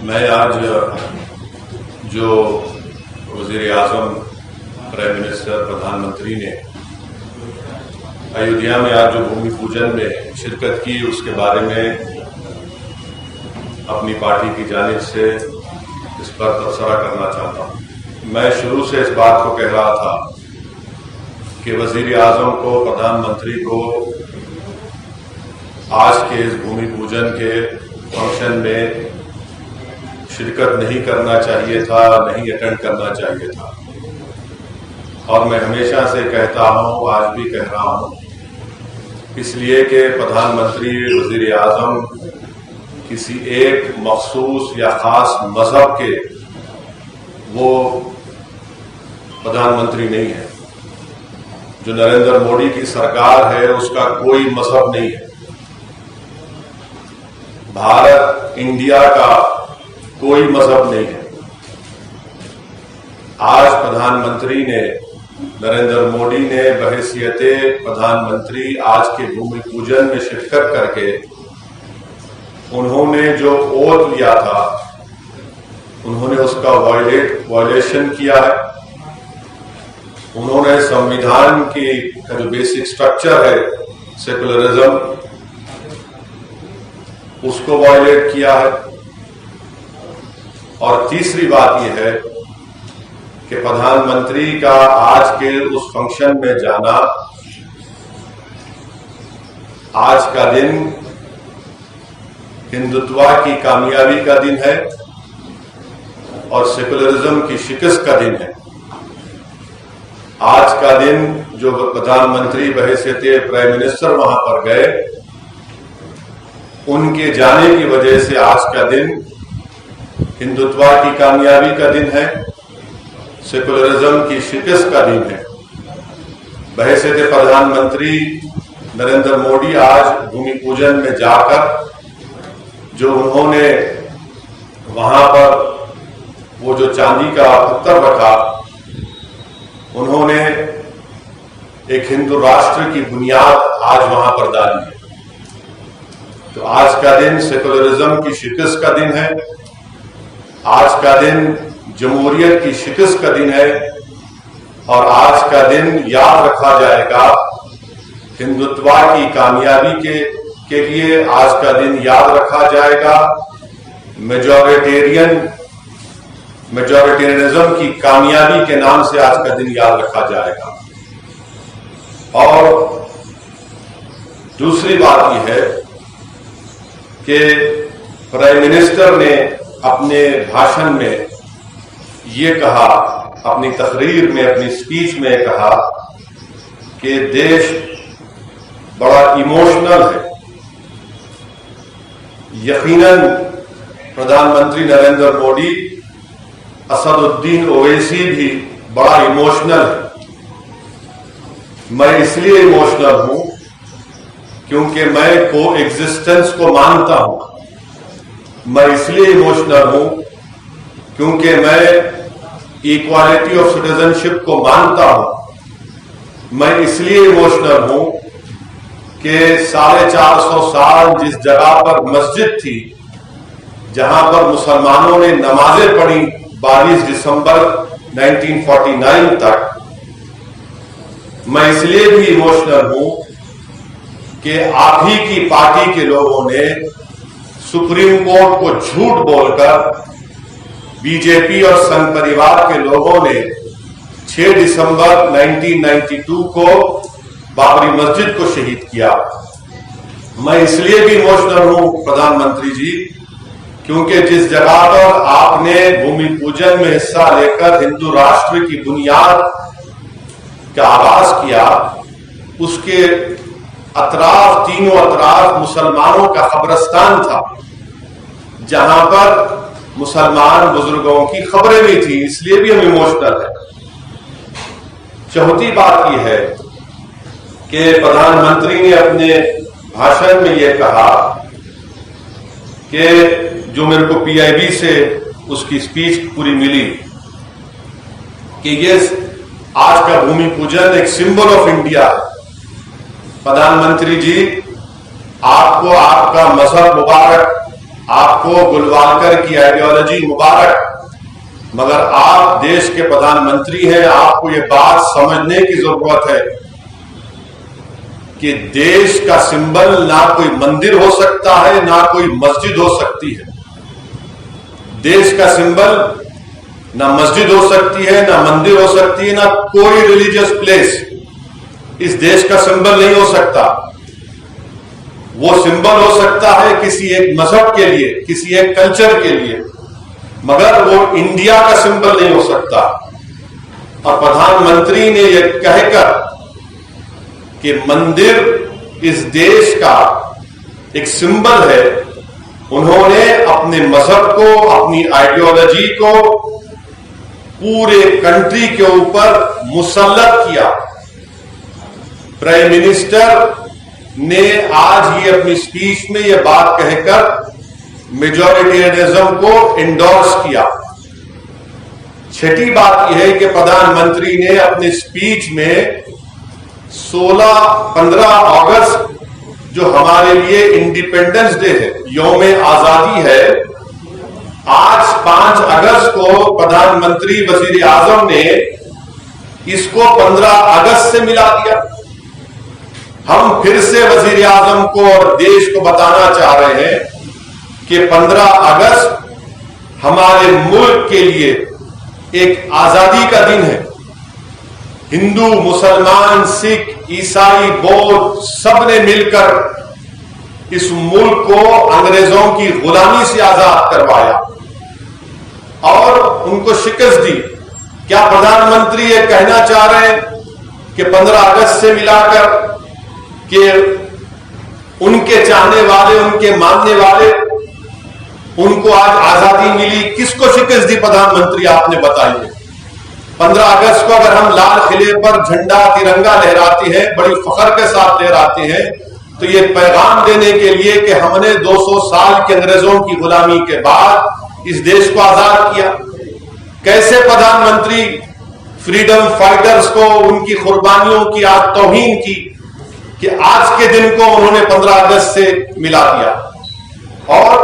मैं आज जो वज़ीर-ए-आज़म, प्राइम मिनिस्टर, प्रधानमंत्री ने अयोध्या में आज जो भूमि पूजन में शिरकत की, उसके बारे में अपनी पार्टी की जानिब से इस पर तबसरा करना चाहता हूं। मैं शुरू से इस बात को कह रहा था कि वज़ीर-ए-आज़म को, प्रधानमंत्री को आज के इस भूमि पूजन के फंक्शन में शिरकत नहीं करना चाहिए था, नहीं अटेंड करना चाहिए था। और मैं हमेशा से कहता हूं, आज भी कह रहा हूं, इसलिए कि प्रधानमंत्री, वज़ीर-ए-आज़म किसी एक मखसूस या खास मजहब के वो प्रधानमंत्री नहीं है। जो नरेंद्र मोदी की सरकार है उसका कोई मजहब नहीं है। भारत, इंडिया का कोई मजहब नहीं है। आज प्रधानमंत्री ने, नरेंद्र मोदी ने बहैसियते प्रधानमंत्री आज के भूमि पूजन में शिरकत करके उन्होंने जो ओथ लिया था, उन्होंने उसका वायलेशन किया है। उन्होंने संविधान की जो बेसिक स्ट्रक्चर है, सेकुलरिज्म, उसको वायलेट किया है। और तीसरी बात यह है कि प्रधानमंत्री का आज के उस फंक्शन में जाना, आज का दिन हिंदुत्व की कामयाबी का दिन है और सेकुलरिज्म की शिकस्त का दिन है। आज का दिन जो प्रधानमंत्री बहैसियते प्राइम मिनिस्टर वहां पर गए, उनके जाने की वजह से आज का दिन हिंदुत्व की कामयाबी का दिन है, सेकुलरिज्म की शिकस्त का दिन है। बहैसियते प्रधानमंत्री नरेंद्र मोदी आज भूमि पूजन में जाकर जो उन्होंने वहां पर वो जो चांदी का पत्थर रखा, उन्होंने एक हिंदू राष्ट्र की बुनियाद आज वहां पर डाली है। तो आज का दिन सेकुलरिज्म की शिकस्त का दिन है। आज का दिन जमहूरियत की शिकस्त का दिन है। और आज का दिन याद रखा जाएगा हिंदुत्व की कामयाबी के लिए। आज का दिन याद रखा जाएगा मेजॉरिटेरियनिज्म की कामयाबी के नाम से आज का दिन याद रखा जाएगा। और दूसरी बात यह है कि प्राइम मिनिस्टर ने अपने भाषण में ये कहा, अपनी तकरीर में, अपनी स्पीच में कहा कि देश बड़ा इमोशनल है। यकीनन प्रधानमंत्री नरेंद्र मोदी, असदुद्दीन ओवैसी भी बड़ा इमोशनल है। मैं इसलिए इमोशनल हूं क्योंकि मैं को एग्जिस्टेंस को मानता हूं। मैं इसलिए इमोशनल हूं क्योंकि मैं इक्वालिटी ऑफ सिटीजनशिप को मानता हूं। मैं इसलिए इमोशनल हूं कि 450 साल जिस जगह पर मस्जिद थी, जहां पर मुसलमानों ने नमाजें पढ़ी 22 दिसंबर 1949 तक, मैं इसलिए भी इमोशनल हूं कि आप ही की पार्टी के लोगों ने सुप्रीम कोर्ट को झूठ बोलकर, बीजेपी और संघ परिवार के लोगों ने 6 दिसंबर 1992 को बाबरी मस्जिद को शहीद किया। मैं इसलिए भी इमोशनल हूं प्रधानमंत्री जी क्योंकि जिस जगह पर आपने भूमि पूजन में हिस्सा लेकर हिंदू राष्ट्र की बुनियाद का आगाज किया, उसके अतराफ, तीनों अतराफ मुसलमानों का कब्रिस्तान था, जहां पर मुसलमान बुजुर्गों की खबरें भी थी। इसलिए भी हम इमोशनल है। चौथी बात यह है कि प्रधानमंत्री ने अपने भाषण में यह कहा कि जो मेरे को पीआईबी से उसकी स्पीच पूरी मिली कि ये आज का भूमि पूजन एक सिंबल ऑफ इंडिया है। प्रधानमंत्री जी, आपको आपका मजहब मुबारक, आपको गुलवालकर की आइडियोलॉजी मुबारक, मगर आप देश के प्रधानमंत्री हैं, आपको ये बात समझने की जरूरत है कि देश का सिंबल ना कोई मंदिर हो सकता है, ना कोई मस्जिद हो सकती है। देश का सिंबल ना मस्जिद हो सकती है, ना मंदिर हो सकती है, ना कोई रिलीजियस प्लेस इस देश का सिंबल नहीं हो सकता। वो सिंबल हो सकता है किसी एक मजहब के लिए, किसी एक कल्चर के लिए, मगर वो इंडिया का सिंबल नहीं हो सकता। और प्रधानमंत्री ने यह कहकर कि मंदिर इस देश का एक सिंबल है, उन्होंने अपने मजहब को, अपनी आइडियोलॉजी को पूरे कंट्री के ऊपर मुसल्लत किया। प्राइम मिनिस्टर ने आज ये अपनी स्पीच में ये बात कहकर मेजॉरिटेरियनिज्म को इंडोर्स किया। छठी बात यह है कि प्रधानमंत्री ने अपनी स्पीच में 15 अगस्त जो हमारे लिए इंडिपेंडेंस डे है, यौम आजादी है, आज 5 अगस्त को प्रधानमंत्री वजीर आजम ने इसको 15 अगस्त से मिला दिया। हम फिर से वजीर आजम को और देश को बताना चाह रहे हैं कि 15 अगस्त हमारे मुल्क के लिए एक आजादी का दिन है। हिंदू, मुसलमान, सिख, ईसाई, बौद्ध सबने मिलकर इस मुल्क को अंग्रेजों की गुलामी से आजाद करवाया और उनको शिकस्त दी। क्या प्रधानमंत्री ये कहना चाह रहे हैं कि 15 अगस्त से मिलाकर कि उनके चाहने वाले, उनके मानने वाले, उनको आज आजादी मिली? किसको शिकस्त दी प्रधानमंत्री, आपने बताइए। 15 अगस्त को अगर हम लाल किले पर झंडा तिरंगा लहराते हैं, बड़ी फख्र के साथ लहराते हैं, तो ये पैगाम देने के लिए कि हमने 200 साल के अंग्रेजों की गुलामी के बाद इस देश को आजाद किया। कैसे प्रधानमंत्री फ्रीडम फाइटर्स को, उनकी कुर्बानियों की आज तौहीन की कि आज के दिन को उन्होंने 15 अगस्त से मिला दिया। और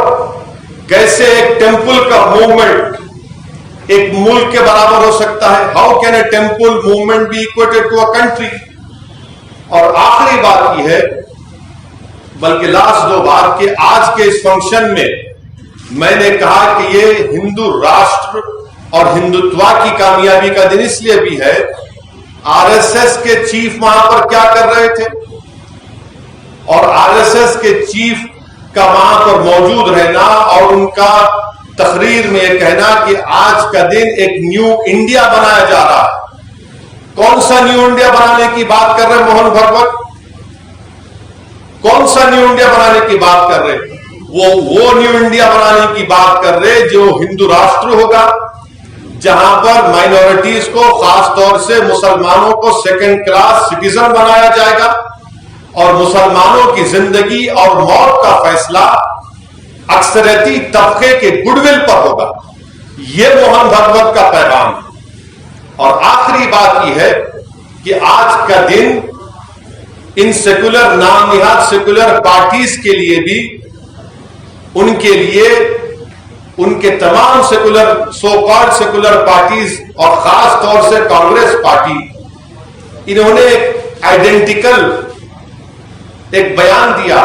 कैसे एक टेंपल का मूवमेंट एक मुल्क के बराबर हो सकता है? How can a temple movement be equated to a country? और आखिरी बात यह है, बल्कि लास्ट 2 बात, कि आज के इस फंक्शन में मैंने कहा कि ये हिंदू राष्ट्र और हिंदुत्व की कामयाबी का दिन इसलिए भी है, आरएसएस के चीफ वहां पर क्या कर रहे थे और आरएसएस के चीफ का वहां पर मौजूद रहना और उनका तकरीर में यह कहना कि आज का दिन एक न्यू इंडिया बनाया जा रहा है। कौन सा न्यू इंडिया बनाने की बात कर रहे मोहन भागवत? कौन सा न्यू इंडिया बनाने की बात कर रहे? वो न्यू इंडिया बनाने की बात कर रहे जो हिंदू राष्ट्र होगा, जहां पर माइनॉरिटीज को, खासतौर से मुसलमानों को सेकंड क्लास सिटीजन बनाया जाएगा और मुसलमानों की जिंदगी और मौत का फैसला अक्सरियती तबके के गुडविल पर होगा। यह मोहन भागवत का पैगाम है। और आखिरी बात यह है कि आज का दिन इन सेकुलर, नामनिहाद सेकुलर पार्टीज के लिए भी, उनके लिए, उनके तमाम secular, so called secular parties और खास तौर से कांग्रेस पार्टी, इन्होंने आइडेंटिकल एक बयान दिया।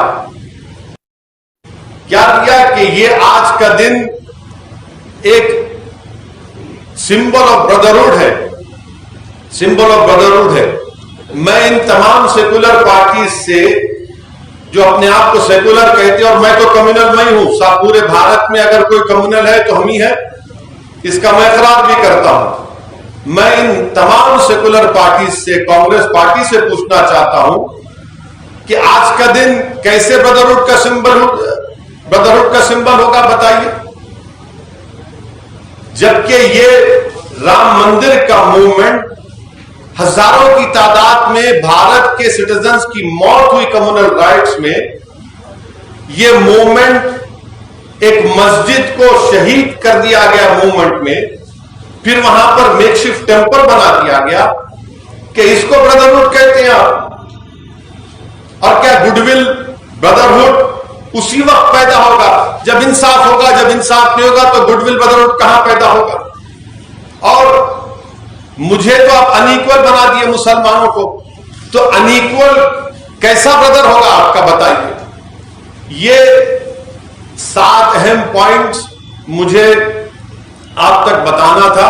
क्या दिया कि ये आज का दिन एक सिंबल ऑफ ब्रदरहुड है, सिंबल ऑफ ब्रदरहुड है। मैं इन तमाम सेकुलर पार्टीज से, जो अपने आप को सेकुलर कहते हैं, और मैं तो कम्युनल में ही हूं, पूरे भारत में अगर कोई कम्युनल है तो हम ही है, इसका मैं इकरार भी करता हूं। मैं इन तमाम सेकुलर पार्टीज से, कांग्रेस पार्टी से पूछना चाहता हूं कि आज का दिन कैसे ब्रदरहुड का सिंबल होगा, बताइए। जबकि ये राम मंदिर का मूवमेंट, हजारों की तादाद में भारत के सिटीजन्स की मौत हुई कम्युनल राइट्स में, यह मूवमेंट एक मस्जिद को शहीद कर दिया गया मूवमेंट में, फिर वहां पर मेकशिफ्ट टेंपल बना दिया गया कि इसको ब्रदरहुड कहते हैं आप। और क्या गुडविल, ब्रदरहुड उसी वक्त पैदा होगा जब इंसाफ होगा। जब इंसाफ नहीं होगा तो गुडविल ब्रदरहुड कहां पैदा होगा। और मुझे तो आप अनइक्वल बना दिए मुसलमानों को, तो अनइक्वल कैसा ब्रदर होगा आपका, बताइए। ये 7 अहम पॉइंट्स मुझे आप तक बताना था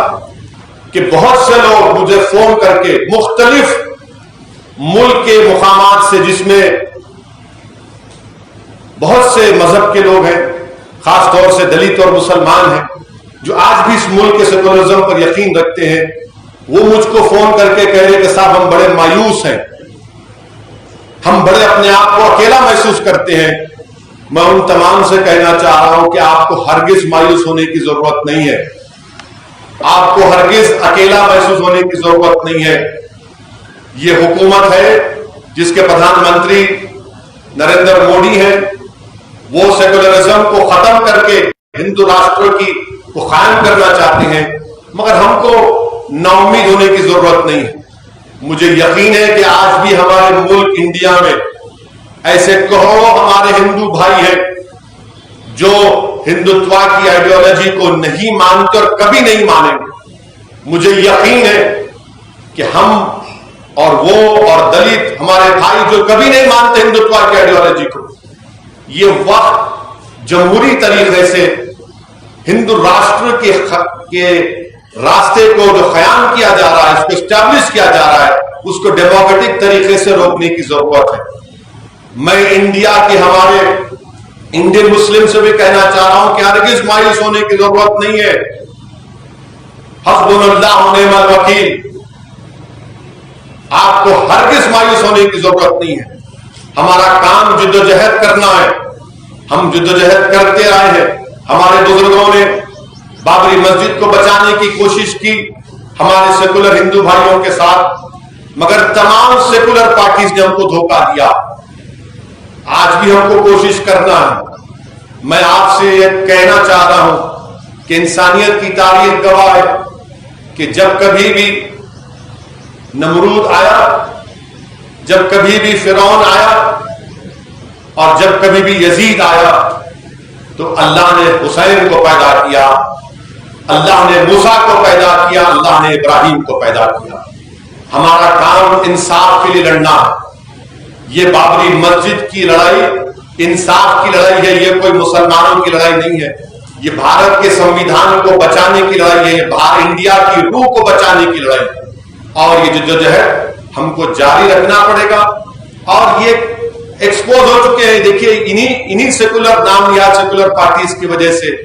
कि बहुत से लोग मुझे फोन करके मुख्तलिफ मुल्क के मुकामात से, जिसमें बहुत से मजहब के लोग हैं, खासतौर से दलित और मुसलमान हैं, जो आज भी इस मुल्क के सेकुलरिज्म पर यकीन रखते हैं, वो मुझको फोन करके कह रहे कि साहब हम बड़े मायूस हैं, हम बड़े अपने आप को अकेला महसूस करते हैं। मैं उन तमाम से कहना चाह रहा हूं कि आपको हरगिज मायूस होने की जरूरत नहीं है, आपको हरगिज अकेला महसूस होने की जरूरत नहीं है। यह हुकूमत है जिसके प्रधानमंत्री नरेंद्र मोदी हैं, वो सेकुलरिज्म को खत्म करके हिंदू राष्ट्र की को कायम करना चाहते हैं, मगर हमको नाउम्मीद होने की जरूरत नहीं है। मुझे यकीन है कि आज भी हमारे मुल्क इंडिया में ऐसे करोड़ों हमारे हिंदू भाई हैं जो हिंदुत्व की आइडियोलॉजी को नहीं मानते और कभी नहीं मानेंगे। मुझे यकीन है कि हम और वो और दलित हमारे भाई जो कभी नहीं मानते हिंदुत्व की आइडियोलॉजी को, ये वक्त जमहूरी तरीके से हिंदू राष्ट्र के रास्ते को जो क़याम किया जा रहा है, उसको एस्टैब्लिश किया जा रहा है, उसको डेमोक्रेटिक तरीके से रोकने की जरूरत है। मैं इंडिया के हमारे इंडियन मुस्लिम से भी कहना चाह रहा हूं कि हरगिज मायूस होने की जरूरत नहीं है। हस्बुनल्लाह व निअमल वकील, आपको हरगिज मायूस होने की जरूरत नहीं है। हमारा काम जिद्दोजहद करना है, हम जिद्दोजहद करते आए हैं। हमारे बुजुर्गों ने बाबरी मस्जिद को बचाने की कोशिश की हमारे सेकुलर हिंदू भाइयों के साथ, मगर तमाम सेकुलर पार्टीज ने हमको धोखा दिया। आज भी हमको कोशिश करना है। मैं आपसे यह कहना चाह रहा हूं कि इंसानियत की तारीख गवाह है कि जब कभी भी नमरूद आया, जब कभी भी फिरौन आया और जब कभी भी यजीद आया, तो अल्लाह ने हुसैन को पैदा किया, अल्लाह ने मूसा को पैदा किया, अल्लाह ने इब्राहिम को पैदा किया। हमारा काम इंसाफ के लिए लड़ना है। ये बाबरी मस्जिद की लड़ाई इंसाफ की लड़ाई है, ये कोई मुसलमानों की लड़ाई नहीं है। ये भारत के संविधान को बचाने की लड़ाई है, ये इंडिया की रूह को बचाने की लड़ाई है। और ये जद्दोजहद हमको जारी रखना पड़ेगा। और ये एक्सपोज हो चुके हैं, देखिए इन्हीं सेकुलर नाम या सेकुलर पार्टीज की वजह से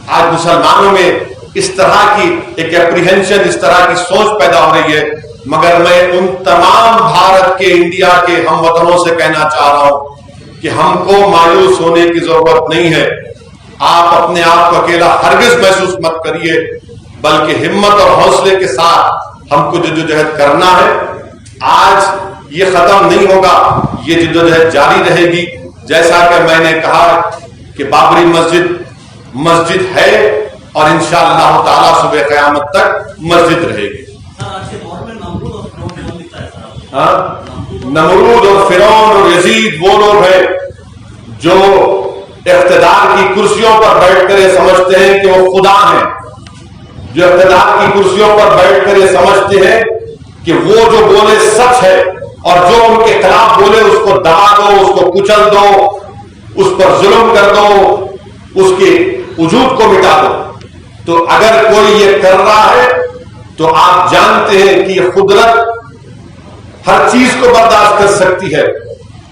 आज मुसलमानों में इस तरह की एक एप्रीहेंशन, इस तरह की सोच पैदा हो रही है। मगर मैं उन तमाम भारत के, इंडिया के हम वतनों से कहना चाह रहा हूं कि हमको मायूस होने की जरूरत नहीं है। आप अपने आप को अकेला हरगिज महसूस मत करिए, बल्कि हिम्मत और हौसले के साथ हमको जद्दोजहद करना है। आज ये खत्म नहीं होगा, ये जद्दोजहद जारी रहेगी। जैसा कि मैंने कहा कि बाबरी मस्जिद है और इंशाअल्लाह ताला सुबह क़यामत तक मस्जिद रहेगी। हाँ, नमरूद और फिरौन और यजीद वो लोग हैं जो इख्तिदार की कुर्सियों पर बैठकर ये समझते हैं कि वो खुदा हैं, जो इख्तिदार की कुर्सियों पर बैठकर ये समझते हैं कि वो जो बोले सच है और जो उनके खिलाफ बोले उसको दबा दो, उसको कुचल दो, उस पर जुल्म कर दो, उसके वजूद को मिटा दो। तो अगर कोई ये कर रहा है तो आप जानते हैं कि ये कुदरत हर चीज को बर्दाश्त कर सकती है,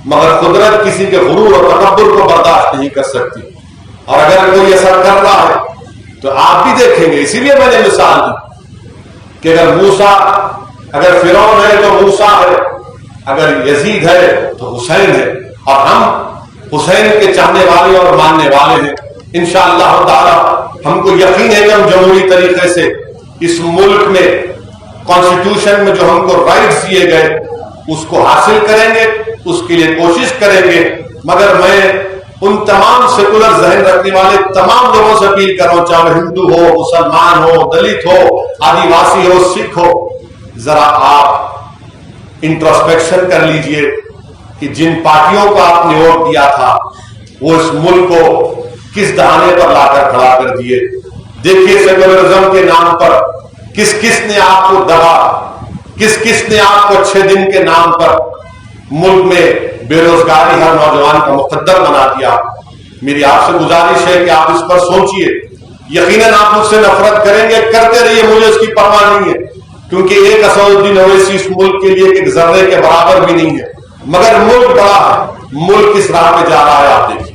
मगर कुदरत किसी के गुरूर और तकब्बुर को बर्दाश्त नहीं कर सकती। और अगर कोई ऐसा कर रहा है तो आप भी देखेंगे। इसीलिए मैंने मिसाल दी कि अगर फिरौन है तो मूसा है, अगर यजीद है तो हुसैन है, और हम हुसैन के चाहने वाले और मानने वाले हैं। इंशाअल्लाह ताला हमको यकीन है कि हम जमहूरी तरीके से इस मुल्क में कॉन्स्टिट्यूशन में जो हमको राइट्स दिए गए उसको हासिल करेंगे, उसके लिए कोशिश करेंगे। मगर मैं उन तमाम सेकुलर जहन रखने वाले तमाम लोगों से अपील कर रहा हूं, चाहे हिंदू हो, मुसलमान हो, दलित हो, आदिवासी हो, सिख हो, जरा आप इंट्रोस्पेक्शन कर लीजिए कि जिन पार्टियों को आपने वोट दिया था वो इस मुल्क को किस दहाने पर लाकर खड़ा कर दिए। देखिए सेकुलरिज्म के नाम पर किस किस ने आपको दबा, किस किस ने आपको अच्छे दिन के नाम पर मुल्क में बेरोजगारी हर नौजवान का मुकद्दर बना दिया। मेरी आपसे गुजारिश है कि आप इस पर सोचिए। यकीनन आप मुझसे नफरत करेंगे, करते रहिए, मुझे उसकी परवाह नहीं है, क्योंकि एक असदुद्दीन ओवैसी इस मुल्क के लिए एक जर्रे के बराबर भी नहीं है। मगर मुल्क बड़ा है, मुल्क किस राह पे जा रहा है आप देखिए।